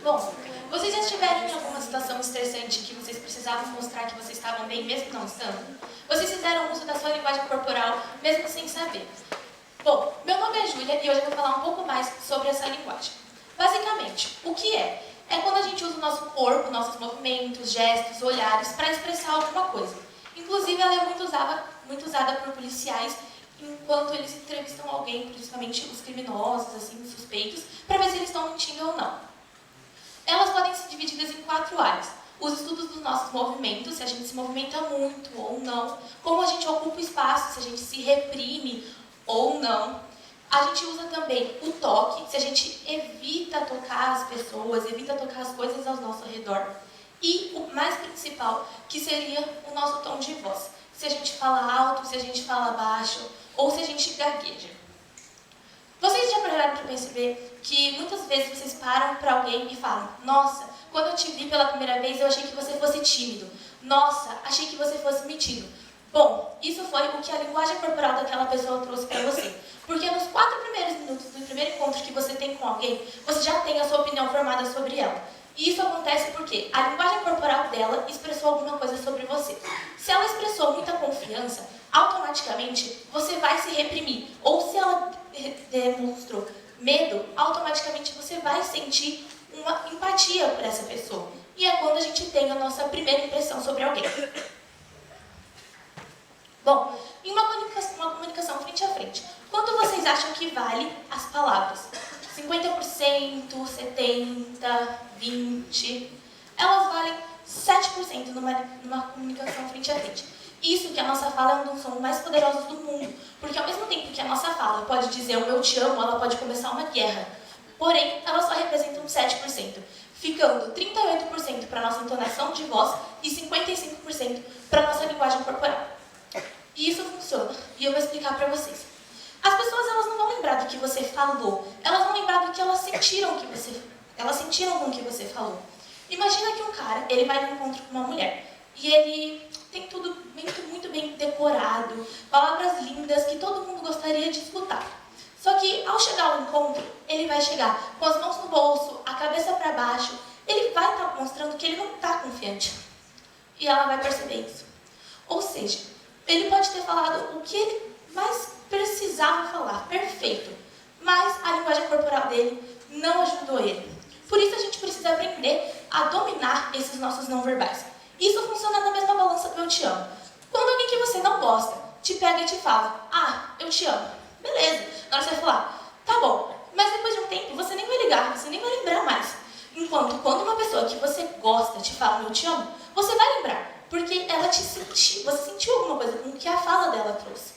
Bom, vocês já estiveram em alguma situação estressante que vocês precisavam mostrar que vocês estavam bem, mesmo não estando? Vocês fizeram uso da sua linguagem corporal, mesmo sem saber? Bom, meu nome é Júlia e hoje eu vou falar um pouco mais sobre essa linguagem. Basicamente, o que é? É quando a gente usa o nosso corpo, nossos movimentos, gestos, olhares para expressar alguma coisa. Inclusive, ela é muito usada por policiais enquanto eles entrevistam alguém, principalmente os criminosos, assim, os suspeitos, para ver se eles estão mentindo ou não. Elas podem ser divididas em 4 áreas. Os estudos dos nossos movimentos, se a gente se movimenta muito ou não, como a gente ocupa o espaço, se a gente se reprime ou não. A gente usa também o toque, se a gente evita tocar as pessoas, evita tocar as coisas ao nosso redor. E o mais principal, que seria o nosso tom de voz. Se a gente fala alto, se a gente fala baixo, ou se a gente gagueja. Vocês já pararam para perceber que muitas vezes vocês param para alguém e falam: nossa, quando eu te vi pela primeira vez eu achei que você fosse tímido. Nossa, achei que você fosse metido. Bom, isso foi o que a linguagem corporal daquela pessoa trouxe para você. Porque nos 4 primeiros minutos do primeiro encontro que você tem com alguém, você já tem a sua opinião formada sobre ela. E isso acontece porque a linguagem corporal dela expressou alguma coisa sobre você. Se ela expressou muita confiança, automaticamente você vai se reprimir. Ou se ela demonstrou medo, automaticamente você vai sentir uma empatia por essa pessoa. E é quando a gente tem a nossa primeira impressão sobre alguém. Bom, em uma comunicação frente a frente, quanto vocês acham que vale as palavras? 50%, 70%, 20%? Elas valem 7% numa comunicação frente a frente. Isso que a nossa fala é um dos sons mais poderosos do mundo, porque ao mesmo tempo que a nossa fala pode dizer o eu te amo, ela pode começar uma guerra. Porém, elas só representam 7%, ficando 38% para a nossa entonação de voz e 55% para a nossa linguagem corporal. E isso funciona, e eu vou explicar para vocês. As pessoas elas não vão lembrar do que você falou, elas vão lembrar do que elas sentiram com o que você falou. Imagina que um cara, ele vai no encontro com uma mulher, e ele tem tudo muito bem decorado, palavras lindas que todo mundo gostaria de escutar. Só que ao chegar ao encontro, ele vai chegar com as mãos no bolso, a cabeça para baixo, ele vai estar mostrando que ele não está confiante. E ela vai perceber isso. Ou seja, ele pode ter falado o que ele mais precisava falar, perfeito, mas a linguagem corporal dele não ajudou ele. Por isso a gente precisa aprender a dominar esses nossos não verbais. Isso funciona na mesma balança do eu te amo. Quando alguém que você não gosta te pega e te fala: ah, eu te amo, beleza, na hora você vai falar: tá bom, mas depois de um tempo você nem vai ligar, você nem vai lembrar mais. Enquanto quando uma pessoa que você gosta te fala eu te amo, você vai lembrar, porque ela te sentiu, você sentiu alguma coisa com o que a fala dela trouxe.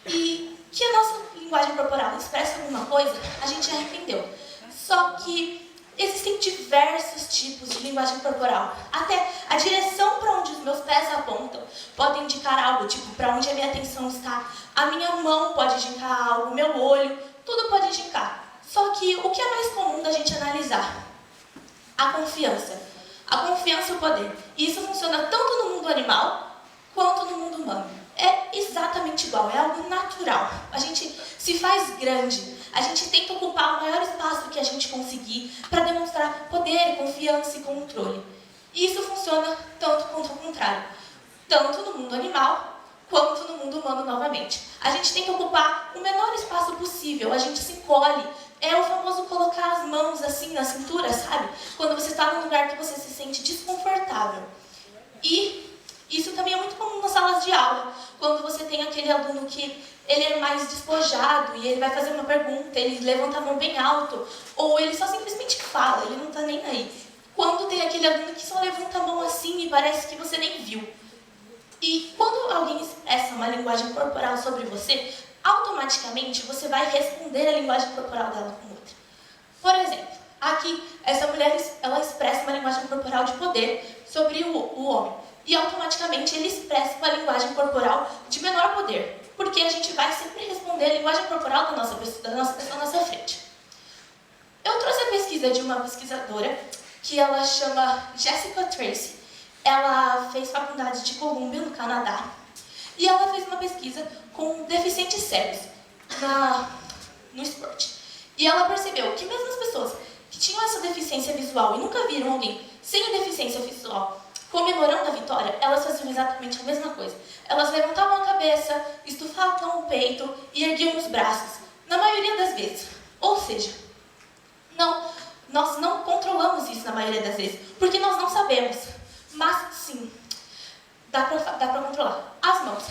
E que a nossa linguagem corporal expressa alguma coisa, a gente já entendeu. Só que existem diversos tipos de linguagem corporal. Até a direção para onde os meus pés apontam pode indicar algo, tipo, para onde a minha atenção está. A minha mão pode indicar algo, meu olho, tudo pode indicar. Só que o que é mais comum da gente analisar? A confiança. A confiança e o poder. E isso funciona tanto no mundo animal quanto no mundo humano. É exatamente igual, é algo natural. A gente se faz grande, a gente tenta ocupar o maior espaço que a gente conseguir para demonstrar poder, confiança e controle. E isso funciona tanto quanto ao contrário, tanto no mundo animal quanto no mundo humano novamente. A gente tenta ocupar o menor espaço possível, a gente se encolhe. É o famoso colocar as mãos assim na cintura, sabe? Quando você está num lugar que você se sente desconfortável. E isso também é muito comum nas salas de aula, quando você tem aquele aluno que ele é mais despojado e ele vai fazer uma pergunta, ele levanta a mão bem alto, ou ele só simplesmente fala, ele não está nem aí. Quando tem aquele aluno que só levanta a mão assim e parece que você nem viu. E quando alguém expressa uma linguagem corporal sobre você, automaticamente você vai responder a linguagem corporal dela com outra. Por exemplo, aqui, essa mulher ela expressa uma linguagem corporal de poder sobre o homem. E automaticamente ele expressa uma linguagem corporal de menor poder. Porque a gente vai sempre responder a linguagem corporal da nossa pessoa à nossa frente. Eu trouxe a pesquisa de uma pesquisadora que ela chama Jessica Tracy. Ela fez faculdade de Columbia, no Canadá. E ela fez uma pesquisa com deficientes cegos no esporte. E ela percebeu que mesmo as pessoas que tinham essa deficiência visual e nunca viram alguém sem a deficiência visual comemorando a vitória, elas faziam exatamente a mesma coisa. Elas levantavam a cabeça, estufavam o peito e erguiam os braços, na maioria das vezes. Ou seja, nós não controlamos isso na maioria das vezes, porque nós não sabemos. Mas sim, dá pra controlar. As mãos.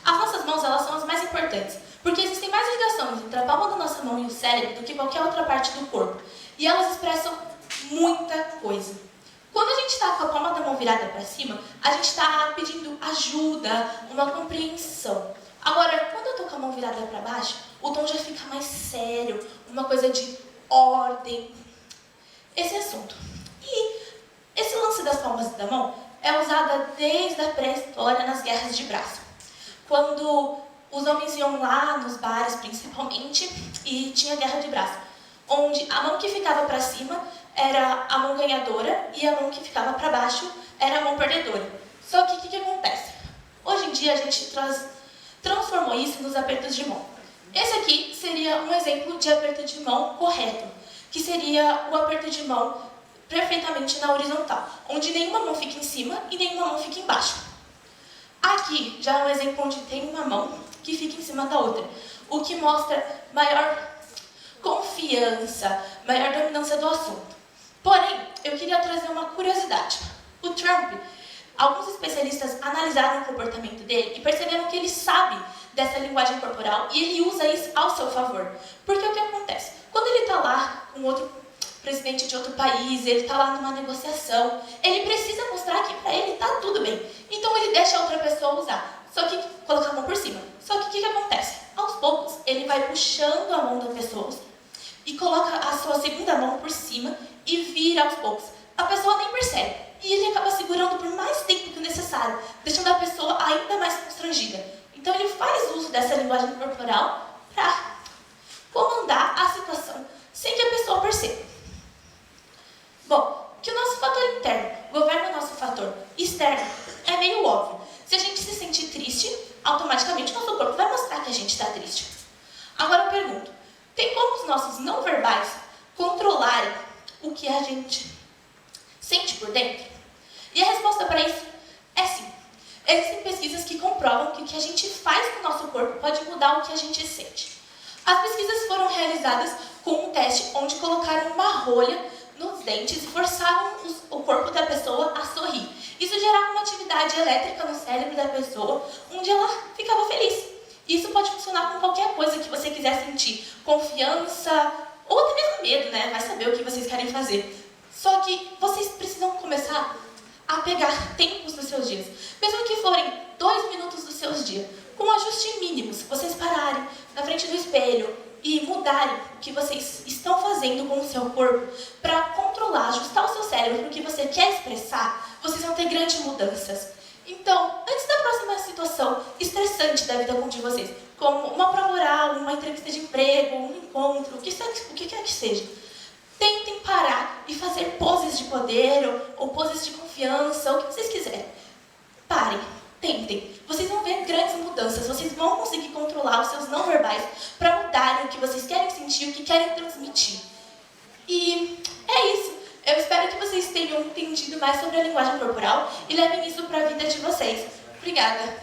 As nossas mãos, elas são as mais importantes, porque existem mais ligações entre a palma da nossa mão e o cérebro do que qualquer outra parte do corpo. E elas expressam muita coisa. Quando a gente está com a palma da mão virada para cima, a gente está pedindo ajuda, uma compreensão. Agora, quando eu estou com a mão virada para baixo, o tom já fica mais sério, uma coisa de ordem. Esse assunto. E esse lance das palmas da mão é usada desde a pré-história nas guerras de braço. Quando os homens iam lá nos bares, principalmente, e tinha guerra de braço, onde a mão que ficava para cima era a mão ganhadora e a mão que ficava para baixo era a mão perdedora. Só que o que acontece? Hoje em dia a gente transformou isso nos apertos de mão. Esse aqui seria um exemplo de aperto de mão correto, que seria o aperto de mão perfeitamente na horizontal, onde nenhuma mão fica em cima e nenhuma mão fica embaixo. Aqui já é um exemplo onde tem uma mão que fica em cima da outra, o que mostra maior confiança, maior dominância do assunto. Porém, eu queria trazer uma curiosidade. O Trump, alguns especialistas analisaram o comportamento dele e perceberam que ele sabe dessa linguagem corporal e ele usa isso ao seu favor. Porque o que acontece? Quando ele está lá com outro presidente de outro país, ele está lá numa negociação, ele precisa mostrar que para ele está tudo bem. Então ele deixa a outra pessoa usar, só que colocar a mão por cima. Só que o que acontece? Aos poucos, ele vai puxando a mão da pessoa e coloca a sua segunda mão por cima e vira aos poucos. A pessoa nem percebe. E ele acaba segurando por mais tempo que o necessário, deixando a pessoa ainda mais constrangida. Então ele faz uso dessa linguagem corporal para comandar a situação sem que a pessoa perceba. Bom, que o nosso fator interno governa o nosso fator externo é meio óbvio. Se a gente se sentir triste, automaticamente o nosso corpo vai mostrar que a gente está triste. Agora eu pergunto, tem como os nossos não verbais controlarem o que a gente sente por dentro? E a resposta para isso é sim. Existem pesquisas que comprovam que o que a gente faz com o nosso corpo pode mudar o que a gente sente. As pesquisas foram realizadas com um teste onde colocaram uma rolha nos dentes e forçavam o corpo da pessoa a sorrir. Isso gerava uma atividade elétrica no cérebro da pessoa, onde ela ficava feliz. Isso pode funcionar com qualquer coisa que você quiser sentir, confiança ou até mesmo medo, né? Vai saber o que vocês querem fazer. Só que vocês precisam começar a pegar tempos dos seus dias, mesmo que forem 2 minutos dos seus dias, com um ajuste mínimo, se vocês pararem na frente do espelho e mudarem o que vocês estão fazendo com o seu corpo para controlar, ajustar o seu cérebro para o que você quer expressar, vocês vão ter grandes mudanças. Então, antes da próxima situação estressante da vida de vocês, como uma prova oral, uma entrevista de emprego, um encontro, o que quer que seja, tentem parar e fazer poses de poder ou poses de confiança, o que vocês quiserem. Parem, tentem. Vocês vão ver grandes mudanças, vocês vão conseguir controlar os seus não verbais para mudarem o que vocês querem sentir, o que querem transmitir. E é isso. Eu espero que vocês tenham entendido mais sobre a linguagem corporal e levem isso para a vida de vocês. Obrigada!